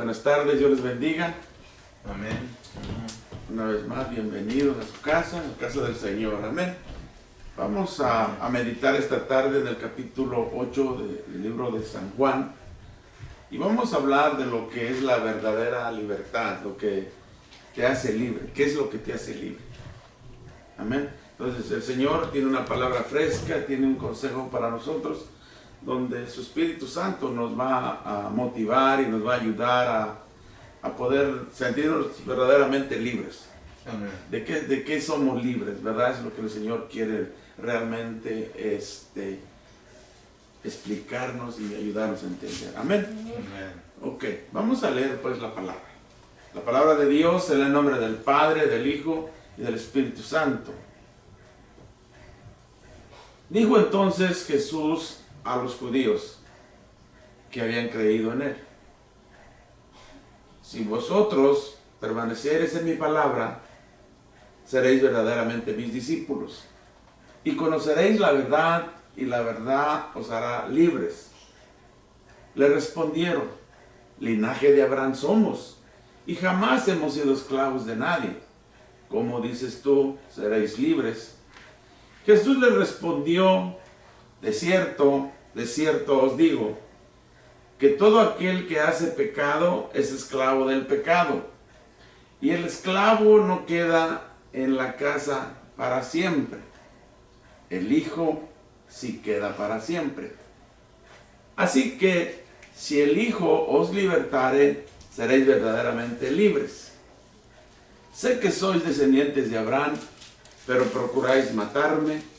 Buenas tardes, Dios les bendiga. Amén. Una vez más, bienvenidos a su casa, a la casa del Señor. Amén. Vamos a meditar esta tarde en el capítulo 8 del libro de San Juan. Y vamos a hablar de lo que es la verdadera libertad, lo que te hace libre. ¿Qué es lo que te hace libre? Amén. Entonces el Señor tiene una palabra fresca, tiene un consejo para nosotros, donde su Espíritu Santo nos va a motivar y nos va a ayudar a poder sentirnos verdaderamente libres. Amén. ¿De qué somos libres? ¿Verdad? Es lo que el Señor quiere realmente explicarnos y ayudarnos a entender. Amén. Amén. Ok, vamos a leer pues la palabra. La palabra de Dios en el nombre del Padre, del Hijo y del Espíritu Santo. Dijo entonces Jesús a los judíos que habían creído en él: si vosotros permanecereis en mi palabra, seréis verdaderamente mis discípulos, y conoceréis la verdad, y la verdad os hará libres. Le respondieron: linaje de Abraham somos, y jamás hemos sido esclavos de nadie. ¿Cómo dices tú, seréis libres? Jesús les respondió: de cierto os digo, que todo aquel que hace pecado es esclavo del pecado. Y el esclavo no queda en la casa para siempre. El Hijo sí queda para siempre. Así que si el Hijo os libertare, seréis verdaderamente libres. Sé que sois descendientes de Abraham, pero procuráis matarme,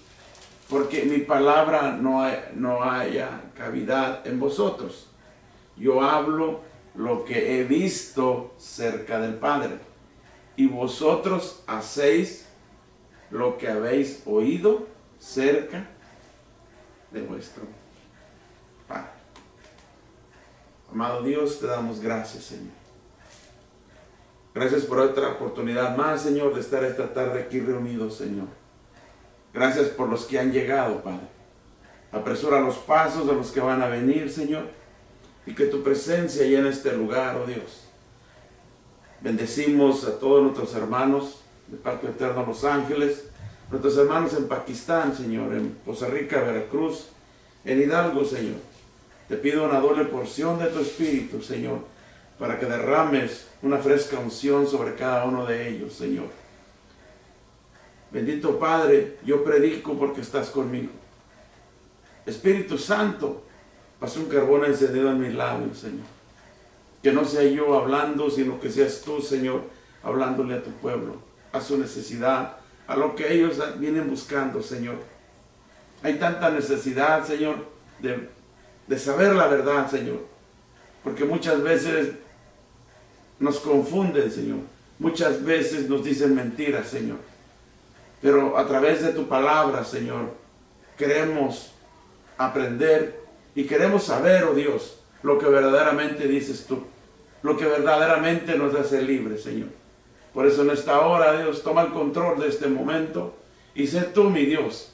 porque mi palabra no haya cavidad en vosotros. Yo hablo lo que he visto cerca del Padre, y vosotros hacéis lo que habéis oído cerca de vuestro Padre. Amado Dios, te damos gracias, Señor. Gracias por otra oportunidad más, Señor, de estar esta tarde aquí reunidos, Señor. Gracias por los que han llegado, Padre. Apresura los pasos de los que van a venir, Señor, y que tu presencia llene este lugar, oh Dios. Bendecimos a todos nuestros hermanos de Pacto Eterno Los Ángeles, nuestros hermanos en Pakistán, Señor, en Poza Rica, Veracruz, en Hidalgo, Señor. Te pido una doble porción de tu Espíritu, Señor, para que derrames una fresca unción sobre cada uno de ellos, Señor. Bendito Padre, yo predico porque estás conmigo. Espíritu Santo, pasa un carbón encendido en mis labios, Señor. Que no sea yo hablando, sino que seas tú, Señor, hablándole a tu pueblo, a su necesidad, a lo que ellos vienen buscando, Señor. Hay tanta necesidad, Señor, de saber la verdad, Señor. Porque muchas veces nos confunden, Señor. Muchas veces nos dicen mentiras, Señor. Pero a través de tu palabra, Señor, queremos aprender y queremos saber, oh Dios, lo que verdaderamente dices tú, lo que verdaderamente nos hace libres, Señor. Por eso en esta hora, Dios, toma el control de este momento y sé tú, mi Dios,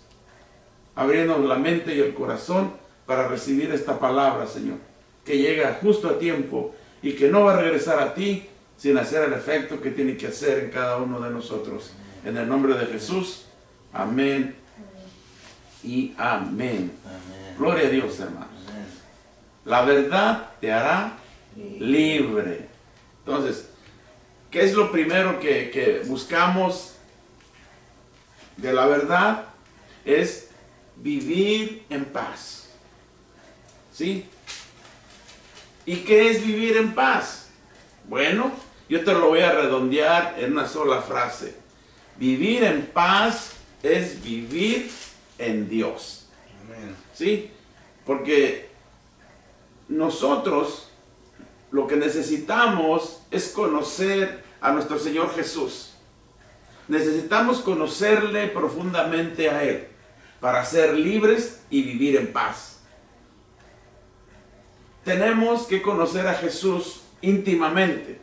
abriéndonos la mente y el corazón para recibir esta palabra, Señor, que llega justo a tiempo y que no va a regresar a ti sin hacer el efecto que tiene que hacer en cada uno de nosotros. En el nombre de Jesús, amén y amén. Amén. Gloria a Dios, hermanos. Amén. La verdad te hará libre. Entonces, ¿qué es lo primero que buscamos de la verdad? Es vivir en paz. ¿Sí? ¿Y qué es vivir en paz? Bueno, yo te lo voy a redondear en una sola frase. Vivir en paz es vivir en Dios. Amén. ¿Sí? Porque nosotros lo que necesitamos es conocer a nuestro Señor Jesús. Necesitamos conocerle profundamente a Él para ser libres y vivir en paz. Tenemos que conocer a Jesús íntimamente,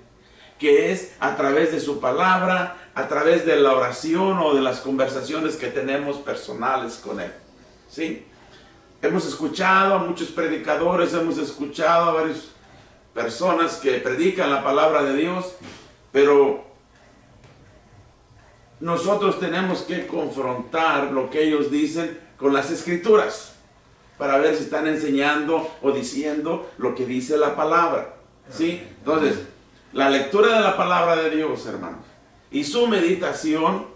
que es a través de su palabra, a través de la oración o de las conversaciones que tenemos personales con Él. ¿Sí? Hemos escuchado a muchos predicadores, hemos escuchado a varios personas que predican la palabra de Dios, pero nosotros tenemos que confrontar lo que ellos dicen con las escrituras para ver si están enseñando o diciendo lo que dice la palabra, ¿sí? Entonces, la lectura de la palabra de Dios, hermanos, y su meditación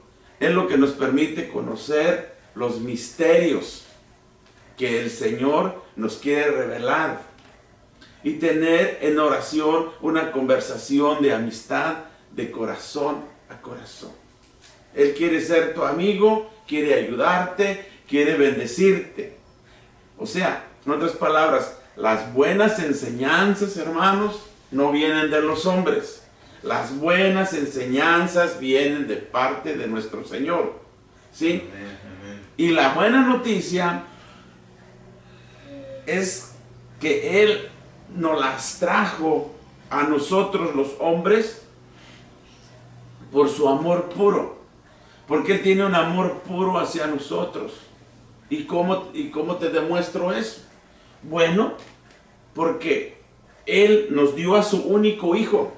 es lo que nos permite conocer los misterios que el Señor nos quiere revelar y tener en oración una conversación de amistad de corazón a corazón. Él quiere ser tu amigo, quiere ayudarte, quiere bendecirte. O sea, en otras palabras, las buenas enseñanzas, hermanos, no vienen de los hombres. Las buenas enseñanzas vienen de parte de nuestro Señor, ¿sí? Y la buena noticia es que Él nos las trajo a nosotros los hombres por su amor puro. Porque Él tiene un amor puro hacia nosotros. ¿Y cómo te demuestro eso? Bueno, porque Él nos dio a su único Hijo,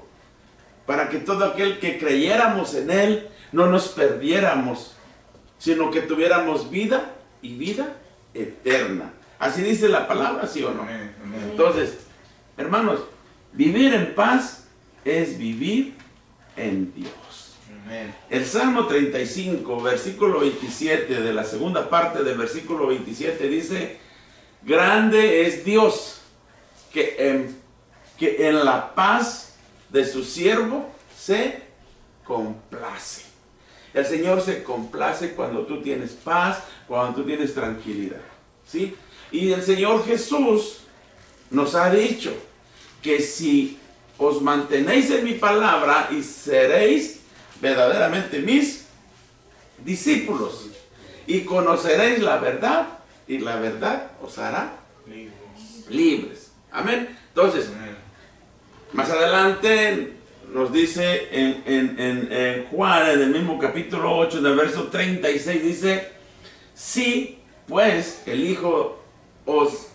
para que todo aquel que creyéramos en Él no nos perdiéramos, sino que tuviéramos vida y vida eterna. Así dice la palabra, ¿sí o no? Entonces, hermanos, vivir en paz es vivir en Dios. El Salmo 35, versículo 27, de la segunda parte del versículo 27, dice: grande es Dios, que en la paz de su siervo se complace. El Señor se complace cuando tú tienes paz, cuando tú tienes tranquilidad, ¿sí? Y el Señor Jesús nos ha dicho que si os mantenéis en mi palabra y seréis verdaderamente mis discípulos, y conoceréis la verdad, y la verdad os hará libres. Amén. Entonces, más adelante nos dice en Juan, en el mismo capítulo 8, en el verso 36, dice: si pues el Hijo os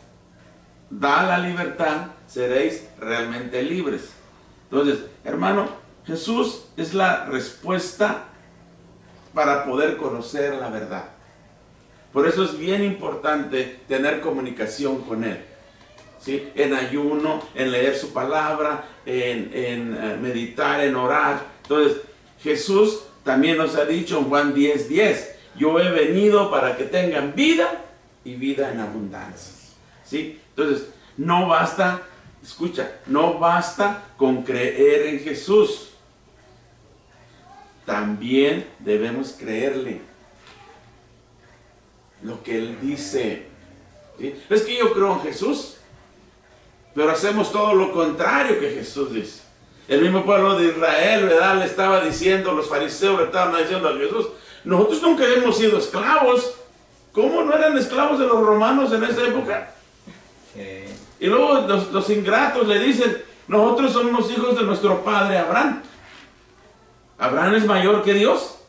da la libertad, seréis realmente libres. Entonces, hermano, Jesús es la respuesta para poder conocer la verdad. Por eso es bien importante tener comunicación con Él, ¿sí? En ayuno, en leer su palabra, en meditar, en orar. Entonces, Jesús también nos ha dicho en Juan 10:10, yo he venido para que tengan vida y vida en abundancia, ¿sí? Entonces, no basta, escucha, no basta con creer en Jesús. También debemos creerle lo que Él dice, ¿sí? Es que yo creo en Jesús, pero hacemos todo lo contrario que Jesús dice. El mismo pueblo de Israel, ¿verdad?, le estaba diciendo, los fariseos le estaban diciendo a Jesús: nosotros nunca hemos sido esclavos. ¿Cómo no eran esclavos de los romanos en esa época? Y luego los ingratos le dicen: nosotros somos hijos de nuestro padre Abraham. ¿Abraham es mayor que Dios?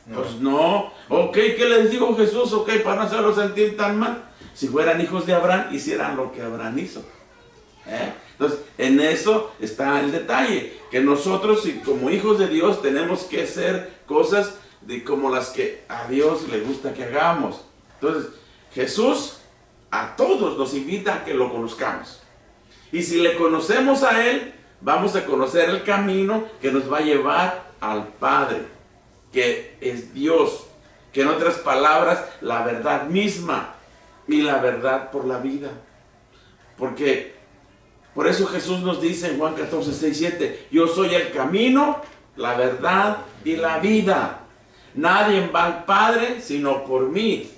No. Pues no. Ok, ¿qué les dijo Jesús? Ok, para no hacerlo sentir tan mal. Si fueran hijos de Abraham, hicieran lo que Abraham hizo. Entonces, en eso está el detalle. Que nosotros, como hijos de Dios, tenemos que hacer cosas como las que a Dios le gusta que hagamos. Entonces, Jesús a todos nos invita a que lo conozcamos. Y si le conocemos a Él, vamos a conocer el camino que nos va a llevar al Padre, que es Dios, que en otras palabras, la verdad misma y la verdad por la vida. Porque por eso Jesús nos dice en Juan 14:6-7, yo soy el camino, la verdad y la vida. Nadie va al Padre sino por mí.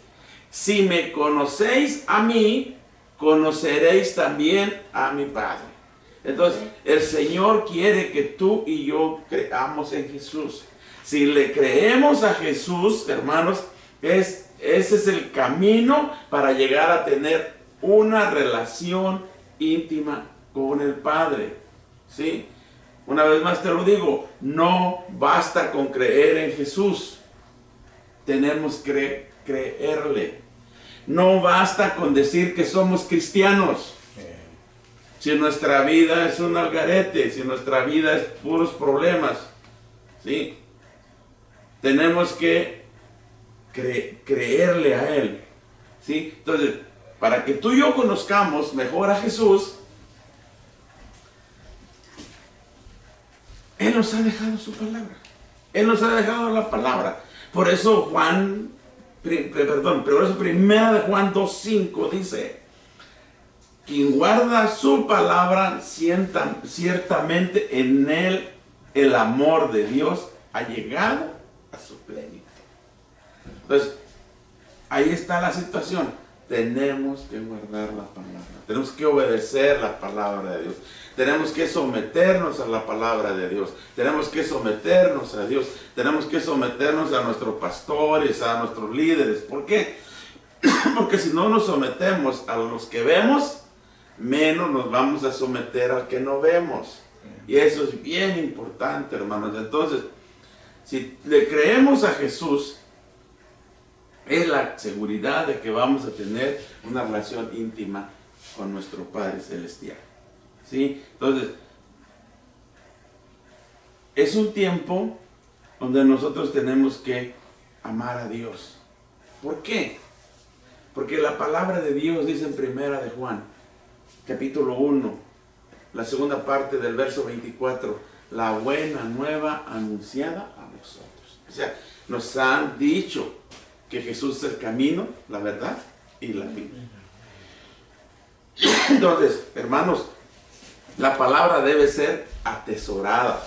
Si me conocéis a mí, conoceréis también a mi Padre. Entonces, el Señor quiere que tú y yo creamos en Jesús. Si le creemos a Jesús, hermanos, ese es el camino para llegar a tener una relación íntima con el Padre, ¿sí? Una vez más te lo digo, no basta con creer en Jesús. Tenemos que creerle. No basta con decir que somos cristianos. si nuestra vida es un algarete, si nuestra vida es puros problemas, ¿sí? Tenemos que creerle a Él, ¿sí? Entonces, para que tú y yo conozcamos mejor a Jesús, Él nos ha dejado su palabra. Él nos ha dejado la palabra. Por eso por eso primera de Juan 2:5 dice: quien guarda su palabra, ciertamente en él el amor de Dios ha llegado a su plenitud. Entonces, ahí está la situación. Tenemos que guardar la palabra. Tenemos que obedecer la palabra de Dios. Tenemos que someternos a la palabra de Dios. Tenemos que someternos a Dios. Tenemos que someternos a nuestros pastores, a nuestros líderes. ¿Por qué? Porque si no nos sometemos a los que vemos, menos nos vamos a someter al que no vemos. Y eso es bien importante, hermanos. Entonces, si le creemos a Jesús, es la seguridad de que vamos a tener una relación íntima con nuestro Padre Celestial. ¿Sí? Entonces, es un tiempo donde nosotros tenemos que amar a Dios. ¿Por qué? Porque la palabra de Dios dice en primera de Juan, capítulo 1, la segunda parte del verso 24, la buena nueva anunciada a vosotros. O sea, nos han dicho que Jesús es el camino, la verdad y la vida. Entonces, hermanos, la palabra debe ser atesorada.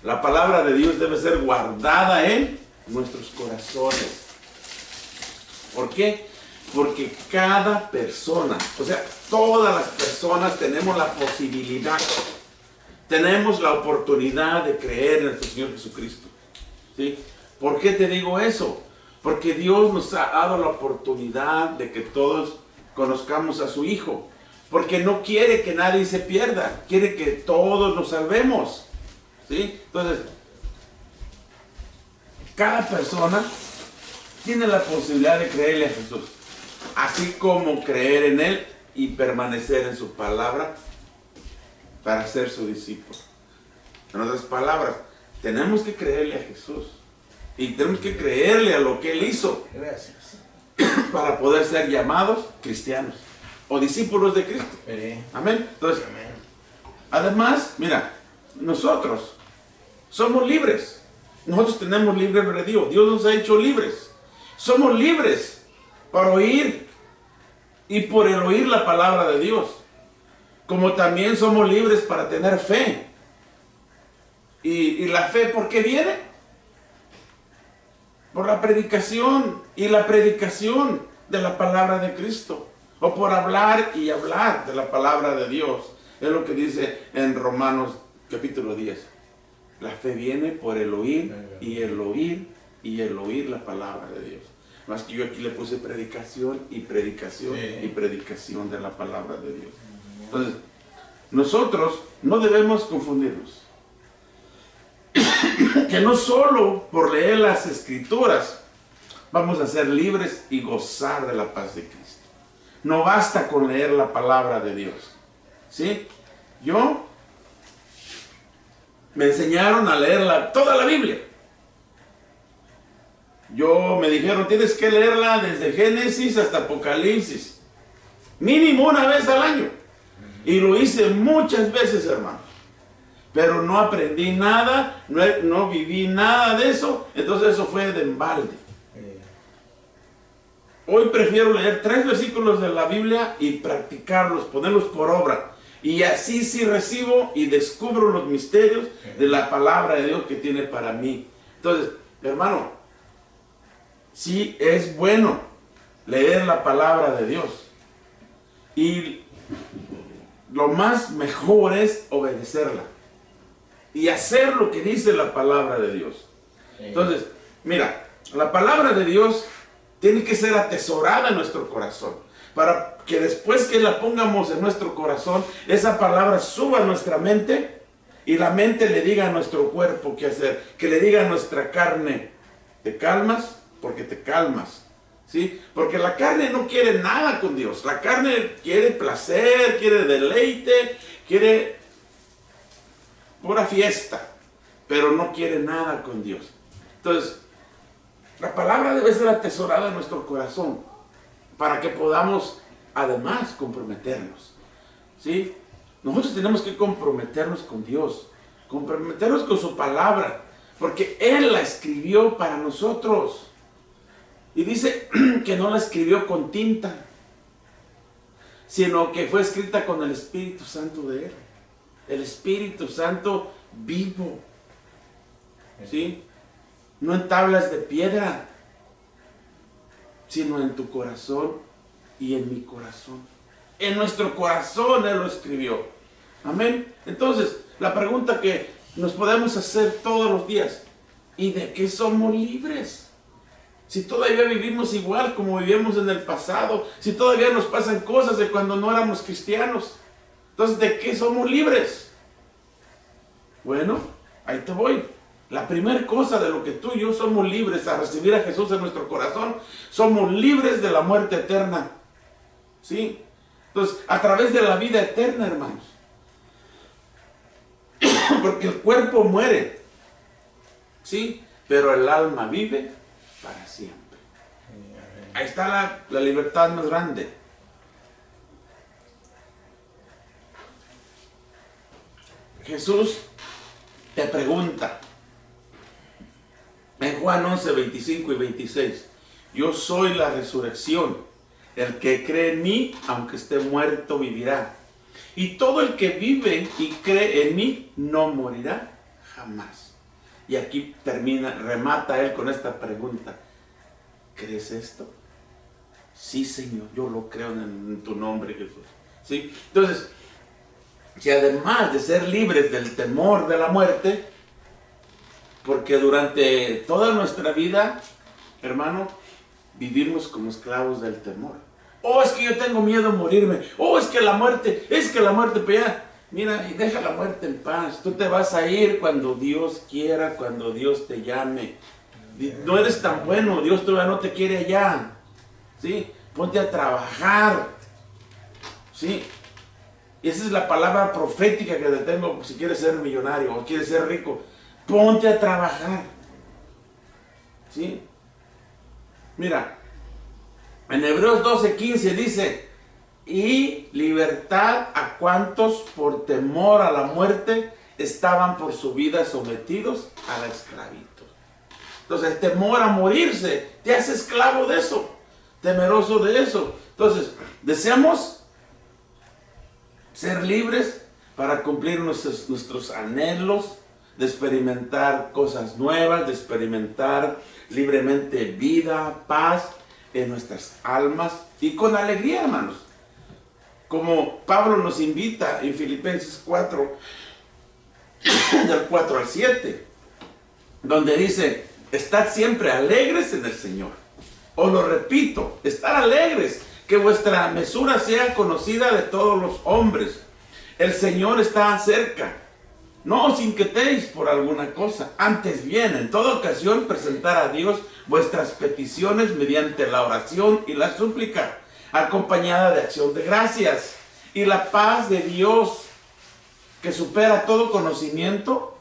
La palabra de Dios debe ser guardada en nuestros corazones. ¿Por qué? Porque cada persona, o sea, todas las personas tenemos la posibilidad, tenemos la oportunidad de creer en nuestro Señor Jesucristo. ¿Sí? ¿Por qué te digo eso? Porque Dios nos ha dado la oportunidad de que todos conozcamos a su Hijo. Porque no quiere que nadie se pierda, quiere que todos nos salvemos. ¿Sí? Entonces, cada persona tiene la posibilidad de creerle a Jesús, así como creer en Él y permanecer en su palabra para ser su discípulo. En otras palabras, tenemos que creerle a Jesús y tenemos que creerle a lo que Él hizo. Gracias. Para poder ser llamados cristianos o discípulos de Cristo. Amén. Entonces, además, mira, nosotros somos libres. Nosotros tenemos libre albedrío. Dios nos ha hecho libres. Somos libres para oír y por el oír la palabra de Dios. Como también somos libres para tener fe. ¿Y la fe por qué viene? Por la predicación y la predicación de la palabra de Cristo. O por hablar y hablar de la palabra de Dios. Es lo que dice en Romanos capítulo 10. La fe viene por el oír y el oír y el oír la palabra de Dios. Más que yo aquí le puse predicación y predicación y predicación de la palabra de Dios. Entonces, nosotros no debemos confundirnos. Que no solo por leer las Escrituras vamos a ser libres y gozar de la paz de Cristo. No basta con leer la palabra de Dios. ¿Sí? Me enseñaron a leer toda la Biblia. Me dijeron, tienes que leerla desde Génesis hasta Apocalipsis. Mínimo una vez al año. Y lo hice muchas veces, hermano. Pero no aprendí nada, no viví nada de eso. Entonces eso fue de embalde. Hoy prefiero leer 3 versículos de la Biblia y practicarlos, ponerlos por obra. Y así sí recibo y descubro los misterios de la palabra de Dios que tiene para mí. Entonces, hermano, sí es bueno leer la palabra de Dios. Y lo más mejor es obedecerla. Y hacer lo que dice la palabra de Dios. Entonces, mira, la palabra de Dios tiene que ser atesorada en nuestro corazón. Para que después que la pongamos en nuestro corazón, esa palabra suba a nuestra mente y la mente le diga a nuestro cuerpo qué hacer. Que le diga a nuestra carne, te calmas porque te calmas. ¿sí? Porque la carne no quiere nada con Dios. La carne quiere placer, quiere deleite, quiere pura fiesta, pero no quiere nada con Dios. Entonces, la palabra debe ser atesorada en nuestro corazón para que podamos además comprometernos, ¿sí? Nosotros tenemos que comprometernos con Dios, comprometernos con su palabra, porque Él la escribió para nosotros. Y dice que no la escribió con tinta, sino que fue escrita con el Espíritu Santo de Él. El Espíritu Santo vivo, ¿sí? No en tablas de piedra, sino en tu corazón y en mi corazón. En nuestro corazón Él lo escribió. Amén. Entonces, la pregunta que nos podemos hacer todos los días: ¿y de qué somos libres? Si todavía vivimos igual como vivíamos en el pasado, si todavía nos pasan cosas de cuando no éramos cristianos, entonces, ¿de qué somos libres? Bueno, ahí te voy. La primera cosa de lo que tú y yo somos libres a recibir a Jesús en nuestro corazón, somos libres de la muerte eterna. ¿Sí? Entonces, a través de la vida eterna, hermanos. Porque el cuerpo muere, ¿sí? Pero el alma vive para siempre. Ahí está la libertad más grande. Jesús te pregunta en Juan 11, 25 y 26: yo soy la resurrección. El que cree en mí, aunque esté muerto, vivirá. Y todo el que vive y cree en mí, no morirá jamás. Y aquí remata él con esta pregunta: ¿crees esto? Sí, Señor, yo lo creo en tu nombre, Jesús. ¿Sí? Entonces, que además de ser libres del temor de la muerte, porque durante toda nuestra vida, hermano, vivimos como esclavos del temor. Oh, es que yo tengo miedo a morirme. Oh, es que la muerte, pero ya, mira, y deja la muerte en paz. Tú te vas a ir cuando Dios quiera, cuando Dios te llame. No eres tan bueno, Dios todavía no te quiere allá. ¿Sí? Ponte a trabajar. ¿Sí? Y esa es la palabra profética que te tengo si quieres ser millonario o quieres ser rico. Ponte a trabajar. ¿Sí? Mira, en Hebreos 12:15 dice: y libertad a cuantos por temor a la muerte estaban por su vida sometidos a la esclavitud. Entonces el temor a morirse te hace esclavo de eso, temeroso de eso. Entonces, deseamos ser libres para cumplir nuestros anhelos, de experimentar cosas nuevas, de experimentar libremente vida, paz en nuestras almas y con alegría, hermanos. Como Pablo nos invita en Filipenses 4, del 4 al 7, donde dice: estad siempre alegres en el Señor. Os lo repito, estar alegres, que vuestra mesura sea conocida de todos los hombres. El Señor está cerca. No os inquietéis por alguna cosa, antes bien, en toda ocasión, presentar a Dios vuestras peticiones mediante la oración y la súplica, acompañada de acción de gracias. Y la paz de Dios, que supera todo conocimiento,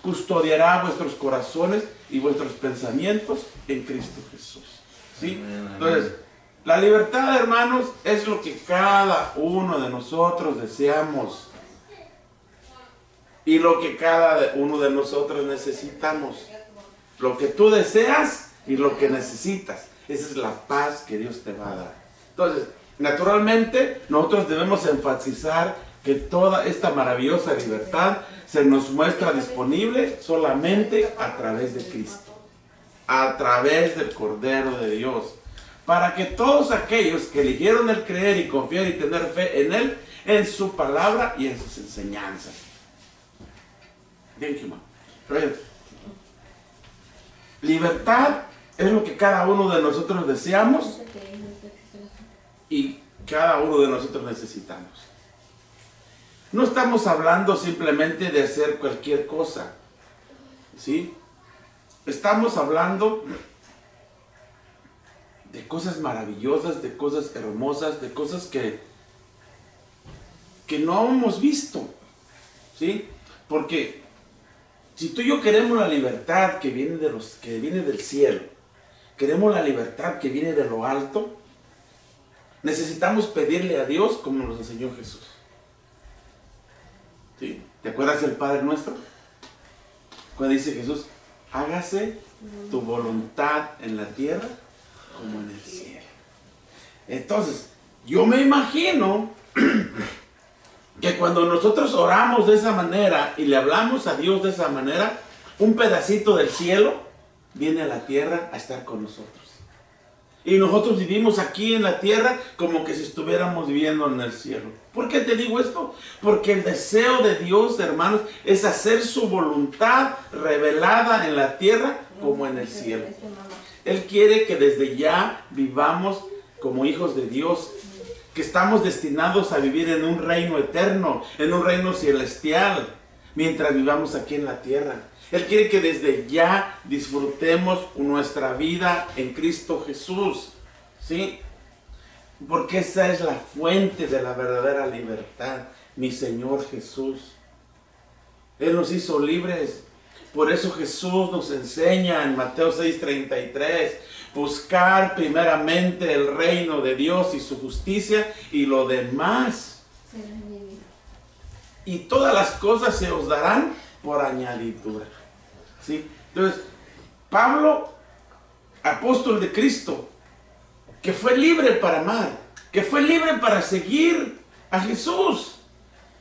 custodiará vuestros corazones y vuestros pensamientos en Cristo Jesús. ¿Sí? Entonces, la libertad, hermanos, es lo que cada uno de nosotros deseamos. Y lo que cada uno de nosotros necesitamos. Lo que tú deseas y lo que necesitas. Esa es la paz que Dios te va a dar. Entonces, naturalmente, nosotros debemos enfatizar que toda esta maravillosa libertad se nos muestra disponible solamente a través de Cristo. A través del Cordero de Dios. Para que todos aquellos que eligieron el creer y confiar y tener fe en Él, en su palabra y en sus enseñanzas. Thank you, man. Libertad es lo que cada uno de nosotros deseamos y cada uno de nosotros necesitamos. No estamos hablando simplemente de hacer cualquier cosa, ¿sí? Estamos hablando de cosas maravillosas, de cosas hermosas, de cosas que no hemos visto, ¿sí? Porque si tú y yo queremos la libertad que viene del cielo, queremos la libertad que viene de lo alto, necesitamos pedirle a Dios como nos enseñó Jesús. ¿Sí? ¿Te acuerdas del Padre Nuestro? Cuando dice Jesús, hágase tu voluntad en la tierra como en el cielo. Entonces, yo me imagino que cuando nosotros oramos de esa manera y le hablamos a Dios de esa manera, un pedacito del cielo viene a la tierra a estar con nosotros. Y nosotros vivimos aquí en la tierra como que si estuviéramos viviendo en el cielo. ¿Por qué te digo esto? Porque el deseo de Dios, hermanos, es hacer su voluntad revelada en la tierra como en el cielo. Él quiere que desde ya vivamos como hijos de Dios, que estamos destinados a vivir en un reino eterno, en un reino celestial, mientras vivamos aquí en la tierra. Él quiere que desde ya disfrutemos nuestra vida en Cristo Jesús, ¿sí? Porque esa es la fuente de la verdadera libertad, mi Señor Jesús. Él nos hizo libres. Por eso Jesús nos enseña en Mateo 6:33, buscar primeramente el reino de Dios y su justicia, y lo demás. Y todas las cosas se os darán por añadidura. ¿Sí? Entonces, Pablo, apóstol de Cristo, que fue libre para amar, que fue libre para seguir a Jesús,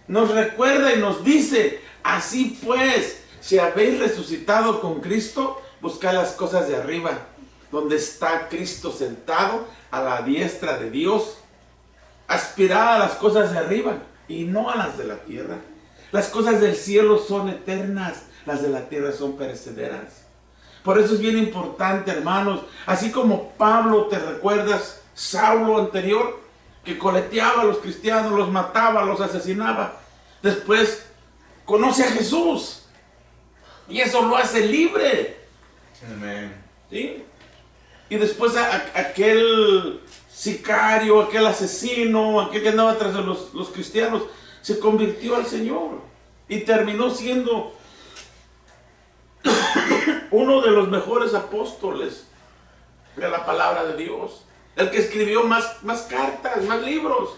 nos recuerda y nos dice, así pues, si habéis resucitado con Cristo, buscad las cosas de arriba, donde está Cristo sentado a la diestra de Dios. Aspirad a las cosas de arriba y no a las de la tierra. Las cosas del cielo son eternas, las de la tierra son perecederas. Por eso es bien importante, hermanos, así como Pablo, ¿te recuerdas? Saulo anterior, que coleteaba a los cristianos, los mataba, los asesinaba. Después conoce a Jesús y eso lo hace libre. Amén. ¿Sí? Y después aquel sicario, aquel asesino, aquel que andaba tras los cristianos, se convirtió al Señor y terminó siendo uno de los mejores apóstoles de la palabra de Dios, el que escribió más cartas, más libros.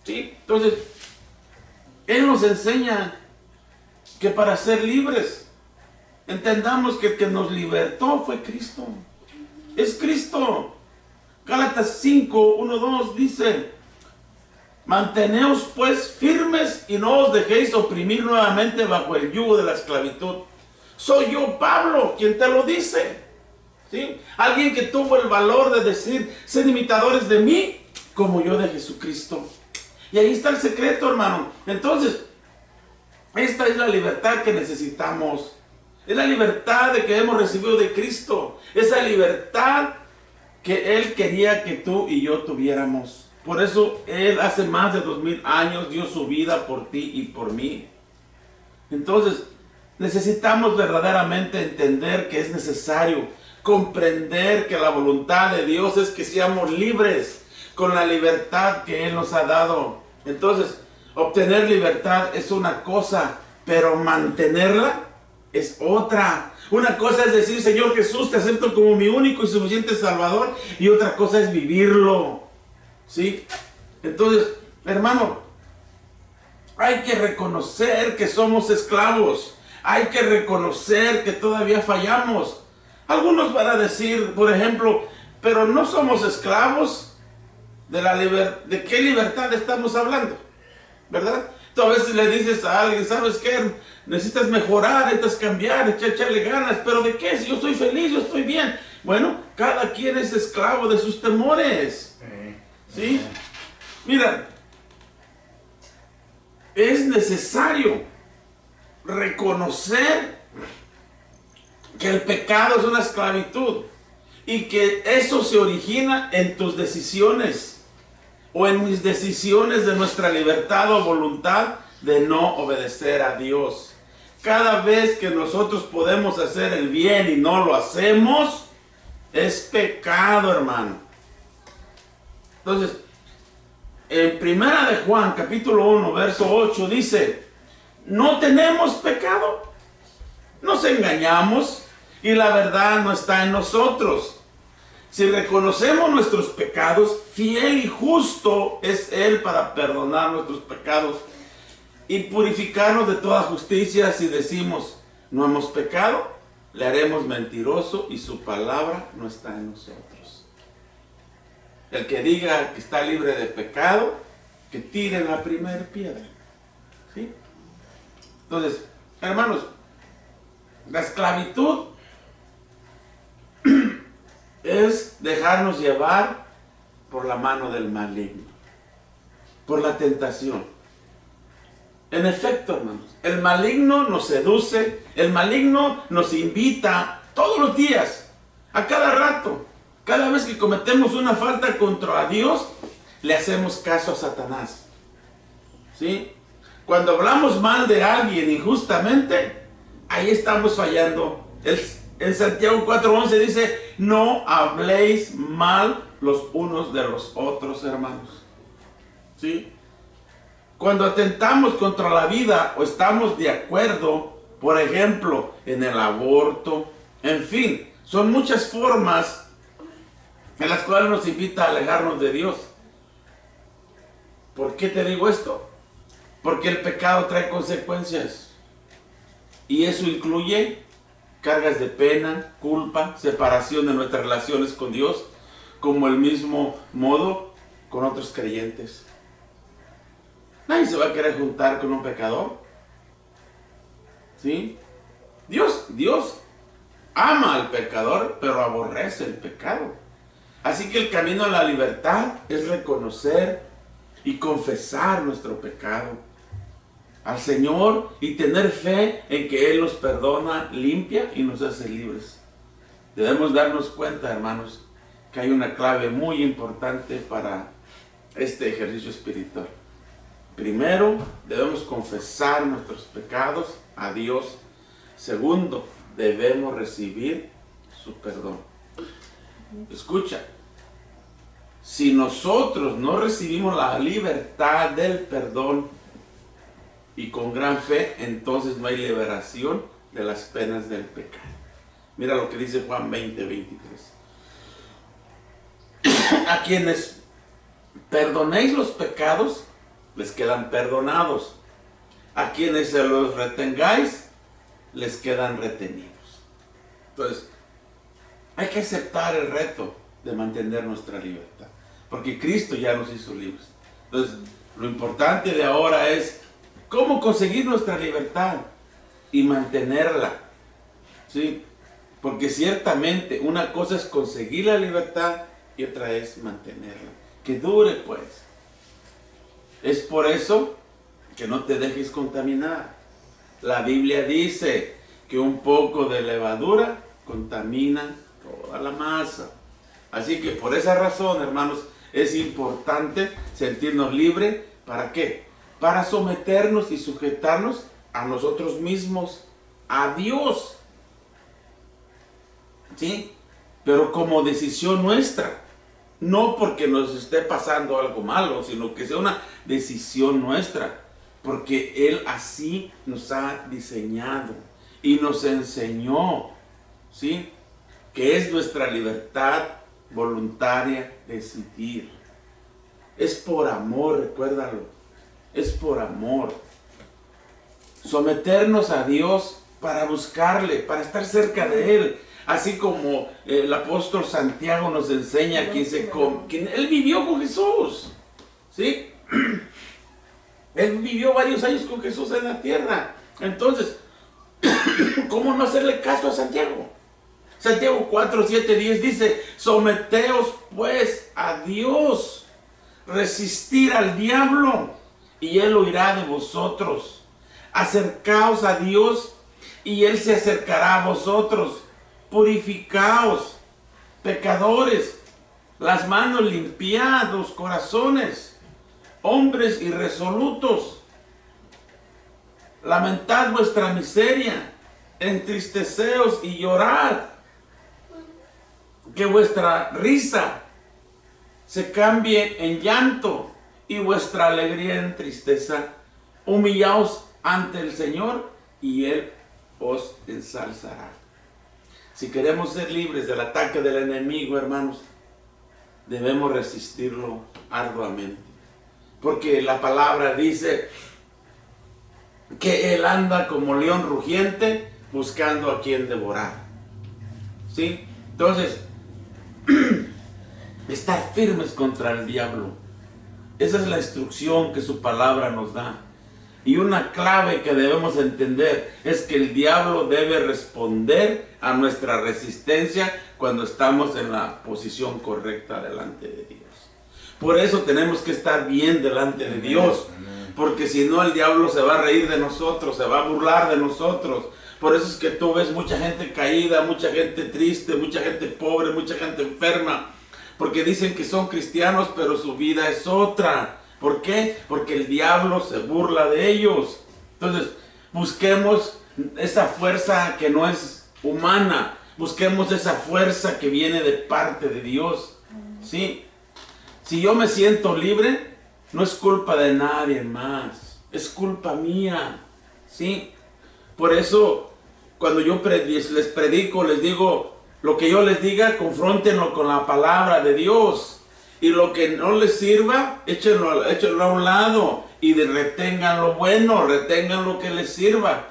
¿Sí? Entonces, Él nos enseña que para ser libres, entendamos que el que nos libertó fue Cristo. Es Cristo. Gálatas 5, 1, 2 dice, manteneos pues firmes y no os dejéis oprimir nuevamente bajo el yugo de la esclavitud. Soy yo, Pablo, quien te lo dice. ¿Sí? Alguien que tuvo el valor de decir, sed imitadores de mí, como yo de Jesucristo. Y ahí está el secreto, hermano. Entonces, esta es la libertad que necesitamos. Es la libertad de que hemos recibido de Cristo. Esa libertad que Él quería que tú y yo tuviéramos. Por eso Él hace más de 2000 años dio su vida por ti y por mí. Entonces, necesitamos verdaderamente entender que es necesario comprender que la voluntad de Dios es que seamos libres con la libertad que Él nos ha dado. Entonces, obtener libertad es una cosa, pero mantenerla es otra. Una cosa es decir, Señor Jesús, te acepto como mi único y suficiente Salvador, y otra cosa es vivirlo. ¿Sí? Entonces, hermano, hay que reconocer que somos esclavos. Hay que reconocer que todavía fallamos. Algunos van a decir, por ejemplo, pero no somos esclavos de qué libertad estamos hablando, ¿verdad? Tú a veces le dices a alguien, ¿sabes qué? Necesitas mejorar, necesitas cambiar, echarle ganas, pero ¿de qué? Si yo estoy feliz, yo estoy bien. Bueno, cada quien es esclavo de sus temores. ¿Sí? Mira, es necesario reconocer que el pecado es una esclavitud y que eso se origina en tus decisiones o en mis decisiones de nuestra libertad o voluntad de no obedecer a Dios. Cada vez que nosotros podemos hacer el bien y no lo hacemos, Es pecado, hermano. Entonces, en Primera de Juan, capítulo 1, verso 8, dice, no tenemos pecado. Nos engañamos y la verdad no está en nosotros. Si reconocemos nuestros pecados, fiel y justo es Él para perdonar nuestros pecados y purificarnos de toda justicia. Si decimos, no hemos pecado, le haremos mentiroso y su palabra no está en nosotros. El que diga que está libre de pecado, que tire la primera piedra. ¿Sí? Entonces, hermanos, la esclavitud es dejarnos llevar por la mano del maligno, por la tentación. En efecto, hermanos, el maligno nos seduce, el maligno nos invita todos los días, a cada rato. Cada vez que cometemos una falta contra Dios, le hacemos caso a Satanás. ¿Sí? Cuando hablamos mal de alguien injustamente, ahí estamos fallando. En Santiago 4:11 dice, no habléis mal los unos de los otros, hermanos. ¿Sí? Cuando atentamos contra la vida o estamos de acuerdo, por ejemplo, en el aborto, en fin, son muchas formas en las cuales nos invita a alejarnos de Dios. ¿Por qué te digo esto? Porque el pecado trae consecuencias. Y eso incluye cargas de pena, culpa, separación de nuestras relaciones con Dios, como el mismo modo con otros creyentes. Nadie se va a querer juntar con un pecador. ¿Sí? Dios ama al pecador, pero aborrece el pecado. Así que el camino a la libertad es reconocer y confesar nuestro pecado al Señor y tener fe en que Él nos perdona, limpia y nos hace libres. Debemos darnos cuenta, hermanos, que hay una clave muy importante para este ejercicio espiritual. Primero, debemos confesar nuestros pecados a Dios. Segundo, debemos recibir su perdón. Escucha, si nosotros no recibimos la libertad del perdón y con gran fe, entonces no hay liberación de las penas del pecado. Mira lo que dice Juan 20:23. A quienes perdonéis los pecados, les quedan perdonados. A quienes se los retengáis, les quedan retenidos. Entonces, hay que aceptar el reto de mantener nuestra libertad, porque Cristo ya nos hizo libres. Entonces, lo importante de ahora es cómo conseguir nuestra libertad y mantenerla. ¿Sí? Porque ciertamente una cosa es conseguir la libertad y otra es mantenerla. Que dure, pues. Es por eso que no te dejes contaminar. La Biblia dice que un poco de levadura contamina toda la masa. Así que por esa razón, hermanos, es importante sentirnos libres. ¿Para qué? Para someternos y sujetarnos a nosotros mismos, a Dios. ¿Sí? Pero como decisión nuestra. No porque nos esté pasando algo malo, sino que sea una decisión nuestra. Porque Él así nos ha diseñado y nos enseñó, ¿sí?, que es nuestra libertad voluntaria decidir. Es por amor, recuérdalo. Es por amor. Someternos a Dios para buscarle, para estar cerca de Él. Así como el apóstol Santiago nos enseña, quien él vivió con Jesús. ¿Sí? Él vivió varios años con Jesús en la tierra. Entonces, ¿cómo no hacerle caso a Santiago? Santiago 4, 7, 10 dice, someteos pues a Dios, resistir al diablo y Él huirá de vosotros. Acercaos a Dios y Él se acercará a vosotros. Purificaos, pecadores, las manos, limpiad los corazones, hombres irresolutos, lamentad vuestra miseria, entristeceos y llorad. que vuestra risa se cambie en llanto y vuestra alegría en tristeza. Humillaos ante el Señor y Él os ensalzará. Si queremos ser libres del ataque del enemigo, hermanos, debemos resistirlo arduamente. Porque la palabra dice que Él anda como león rugiente buscando a quien devorar. ¿Sí? Entonces, estar firmes contra el diablo. Esa es la instrucción que su palabra nos da. Y una clave que debemos entender es que el diablo debe responder a nuestra resistencia cuando estamos en la posición correcta delante de Dios. Por eso tenemos que estar bien delante de Dios, porque si no el diablo se va a reír de nosotros, se va a burlar de nosotros. Por eso es que tú ves mucha gente caída, mucha gente triste, mucha gente pobre, mucha gente enferma, porque dicen que son cristianos, pero su vida es otra. ¿Por qué? Porque el diablo se burla de ellos. Entonces, busquemos esa fuerza que no es humana. Busquemos esa fuerza que viene de parte de Dios. ¿Sí? Si yo me siento libre, no es culpa de nadie más. Es culpa mía. ¿Sí? Por eso, cuando yo les predico, les digo, lo que yo les diga, confróntenlo con la palabra de Dios. Y lo que no les sirva, échenlo a un lado y retengan lo bueno, retengan lo que les sirva.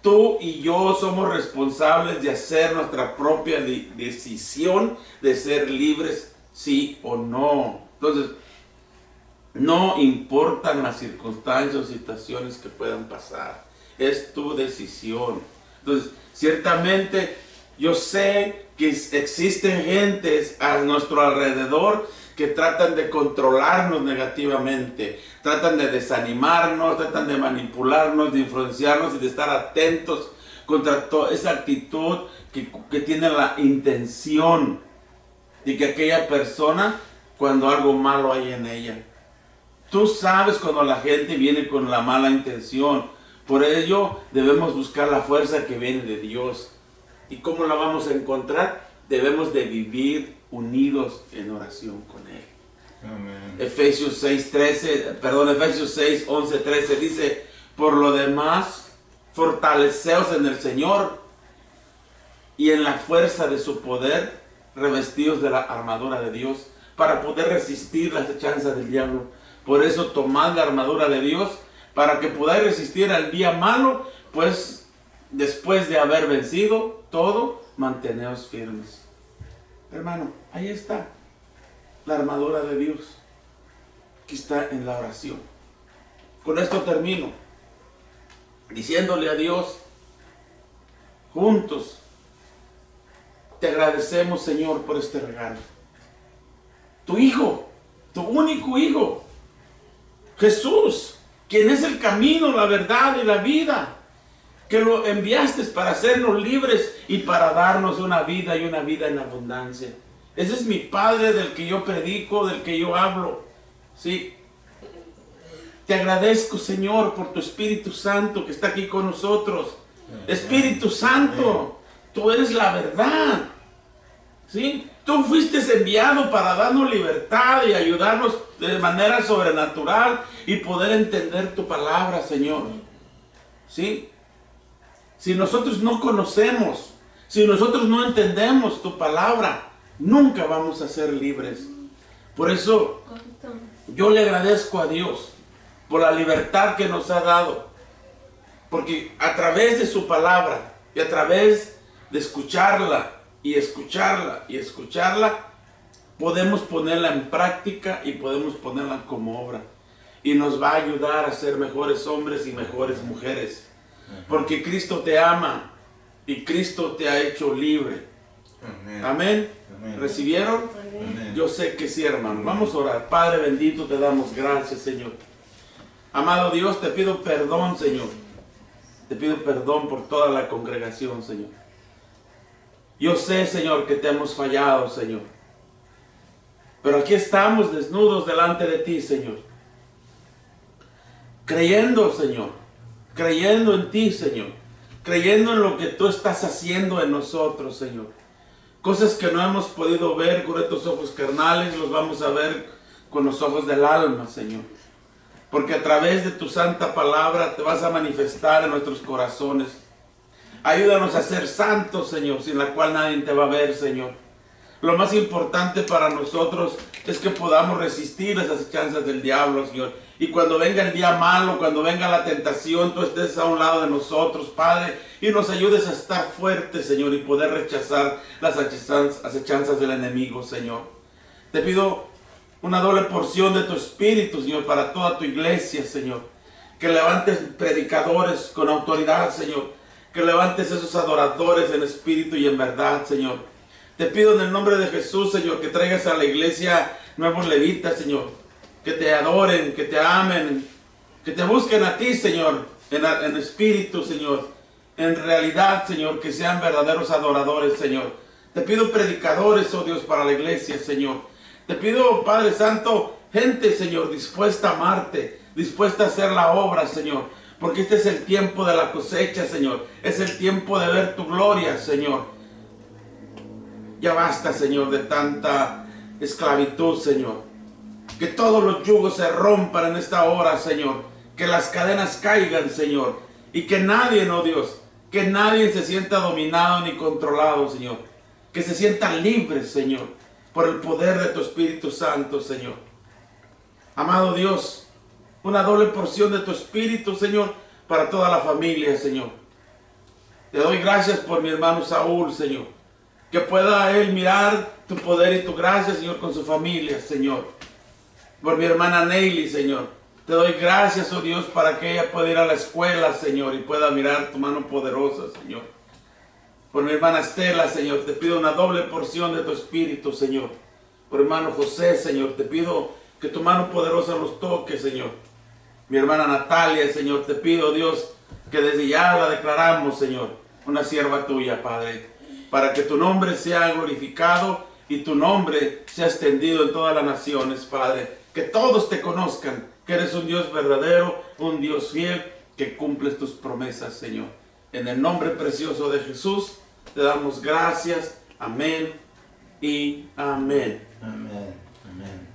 Tú y yo somos responsables de hacer nuestra propia decisión de ser libres, sí o no. Entonces, no importan las circunstancias o situaciones que puedan pasar. Es tu decisión. Entonces, ciertamente, yo sé que existen gentes a nuestro alrededor que tratan de controlarnos negativamente, tratan de desanimarnos, tratan de manipularnos, de influenciarnos y de estar atentos contra toda esa actitud que tiene la intención de que aquella persona, cuando algo malo hay en ella. Tú sabes cuando la gente viene con la mala intención. Por ello debemos buscar la fuerza que viene de Dios. ¿Y cómo la vamos a encontrar? Debemos de vivir unidos en oración con Él. Amén. Efesios 6, 11, 13 dice: por lo demás, fortaleceos en el Señor y en la fuerza de su poder, revestidos de la armadura de Dios, para poder resistir las acechanzas del diablo. Por eso tomad la armadura de Dios, para que podáis resistir al día malo, pues después de haber vencido todo, manteneos firmes. Hermano, ahí está la armadura de Dios, que está en la oración. Con esto termino, diciéndole a Dios, juntos, te agradecemos, Señor, por este regalo. Tu Hijo, tu único Hijo, Jesús, quien es el camino, la verdad y la vida, que lo enviaste para hacernos libres y para darnos una vida y una vida en abundancia. Ese es mi Padre del que yo predico, del que yo hablo. Sí. Te agradezco, Señor, por tu Espíritu Santo que está aquí con nosotros. Espíritu Santo, tú eres la verdad. ¿Sí? Tú fuiste enviado para darnos libertad y ayudarnos de manera sobrenatural y poder entender tu palabra, Señor. ¿Sí? Si nosotros no conocemos, si nosotros no entendemos tu palabra, nunca vamos a ser libres. Por eso yo le agradezco a Dios por la libertad que nos ha dado, porque a través de su palabra y a través de escucharla y escucharla y escucharla, podemos ponerla en práctica y podemos ponerla como obra, y nos va a ayudar a ser mejores hombres y mejores mujeres. Porque Cristo te ama y Cristo te ha hecho libre. Amén. Amén. Amén. ¿Recibieron? Amén. Yo sé que sí, hermano. Vamos a orar. Padre bendito, te damos gracias, Señor. Amado Dios, te pido perdón, Señor. Te pido perdón por toda la congregación, Señor. Yo sé, Señor, que te hemos fallado, Señor. Pero aquí estamos desnudos delante de ti, Señor. Creyendo, Señor. Creyendo en ti, Señor. Creyendo en lo que tú estás haciendo en nosotros, Señor. Cosas que no hemos podido ver con estos ojos carnales, los vamos a ver con los ojos del alma, Señor. Porque a través de tu santa palabra te vas a manifestar en nuestros corazones. Ayúdanos a ser santos, Señor, sin la cual nadie te va a ver, Señor. Lo más importante para nosotros es que podamos resistir las acechanzas del diablo, Señor. Y cuando venga el día malo, cuando venga la tentación, tú estés a un lado de nosotros, Padre, y nos ayudes a estar fuertes, Señor, y poder rechazar las acechanzas del enemigo, Señor. Te pido una doble porción de tu espíritu, Señor, para toda tu iglesia, Señor. Que levantes predicadores con autoridad, Señor. Que levantes esos adoradores en espíritu y en verdad, Señor. Te pido en el nombre de Jesús, Señor, que traigas a la iglesia nuevos levitas, Señor. Que te adoren, que te amen, que te busquen a ti, Señor, en espíritu, Señor. En realidad, Señor, que sean verdaderos adoradores, Señor. Te pido predicadores, oh Dios, para la iglesia, Señor. Te pido, Padre Santo, gente, Señor, dispuesta a amarte, dispuesta a hacer la obra, Señor. Porque este es el tiempo de la cosecha, Señor. Es el tiempo de ver tu gloria, Señor. Ya basta, Señor, de tanta esclavitud, Señor. Que todos los yugos se rompan en esta hora, Señor. Que las cadenas caigan, Señor. Y que nadie, oh Dios, que nadie se sienta dominado ni controlado, Señor. Que se sienta libre, Señor, por el poder de tu Espíritu Santo, Señor. Amado Dios, una doble porción de tu Espíritu, Señor, para toda la familia, Señor. Te doy gracias por mi hermano Saúl, Señor. Que pueda él mirar tu poder y tu gracia, Señor, con su familia, Señor. Por mi hermana Neily, Señor. Te doy gracias, oh Dios, para que ella pueda ir a la escuela, Señor, y pueda mirar tu mano poderosa, Señor. Por mi hermana Estela, Señor, te pido una doble porción de tu Espíritu, Señor. Por hermano José, Señor, te pido que tu mano poderosa los toque, Señor. Mi hermana Natalia, Señor, te pido, Dios, que desde ya la declaramos, Señor, una sierva tuya, Padre, para que tu nombre sea glorificado y tu nombre sea extendido en todas las naciones, Padre. Que todos te conozcan, que eres un Dios verdadero, un Dios fiel, que cumples tus promesas, Señor. En el nombre precioso de Jesús, te damos gracias. Amén y amén. Amén. Amén.